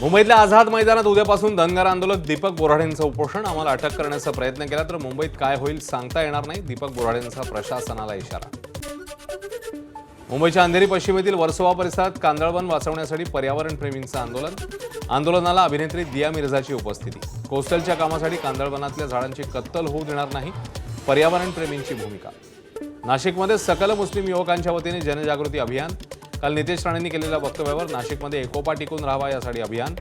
मुंबईतल्या आझाद मैदानात उद्यापासून धनगर आंदोलक दीपक बोराडेंचं उपोषण. आम्हाला अटक करण्याचा प्रयत्न केला तर मुंबईत काय होईल सांगता येणार नाही. दीपक बोराडेंचा प्रशासनाला इशारा. मुंबईच्या अंधेरी पश्चिमेतील वर्सोवा परिसरात कांदळवन वाचवण्यासाठी पर्यावरणप्रेमींचं आंदोलन. आंदोलनाला अभिनेत्री दिया मिर्झाची उपस्थिती. कोस्टलच्या कामासाठी कांदळवनातल्या झाडांची कत्तल होऊ देणार नाही, पर्यावरणप्रेमींची भूमिका. नाशिकमध्ये सकल मुस्लिम युवकांच्या वतीने जनजागृती अभियान. काल नितेश राणेंनी केलेल्या वक्तव्यावर नाशिकमध्ये एकोपा टिकून राहावा यासाठी अभियान.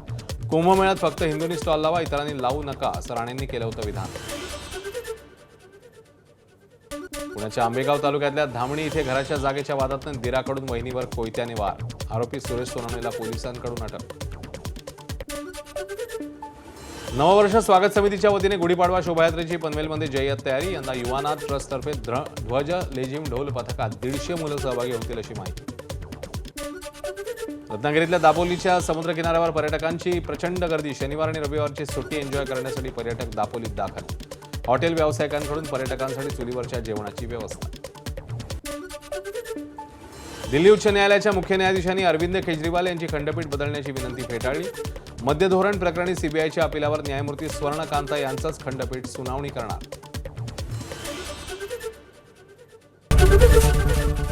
कुंभमेळ्यात फक्त हिंदूंनी स्टॉल लावा, इतरांनी लावू नका असं राणेंनी केलं होतं विधान. पुण्याच्या आंबेगाव तालुक्यातल्या धामणी इथे घराच्या जागेच्या वादातून दिराकडून वहिनीवर कोयत्याने वार. आरोपी सुरेश सोनवणेला पोलिसांकडून अटक. नववर्ष स्वागत समितीच्या वतीने गुढीपाडवा शोभायात्रेची पनवेलमध्ये जय्यत तयारी. यंदा युवानाथ ट्रस्टतर्फे ध्वज लेझिम ढोल पथकात 150 मुलं सहभागी होतील अशी माहिती. रत्नागिरीतल्या दापोलीच्या समुद्रकिनाऱ्यावर पर्यटकांची प्रचंड गर्दी. शनिवार आणि रविवारची सुट्टी एन्जॉय करण्यासाठी पर्यटक दापोलीत दाखल. हॉटेल व्यावसायिकांकडून पर्यटकांसाठी चुलीवरच्या जेवणाची व्यवस्था. दिल्ली उच्च न्यायालयाच्या मुख्य न्यायाधीशांनी अरविंद केजरीवाल यांची खंडपीठ बदलण्याची विनंती फेटाळली. मद्य धोरण प्रकरणी सीबीआयच्या अपिलावर न्यायमूर्ती स्वर्णकांता यांचंच खंडपीठ सुनावणी करणार.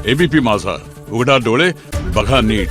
एबीपी माझा, उघडा डोळे बघा नीट.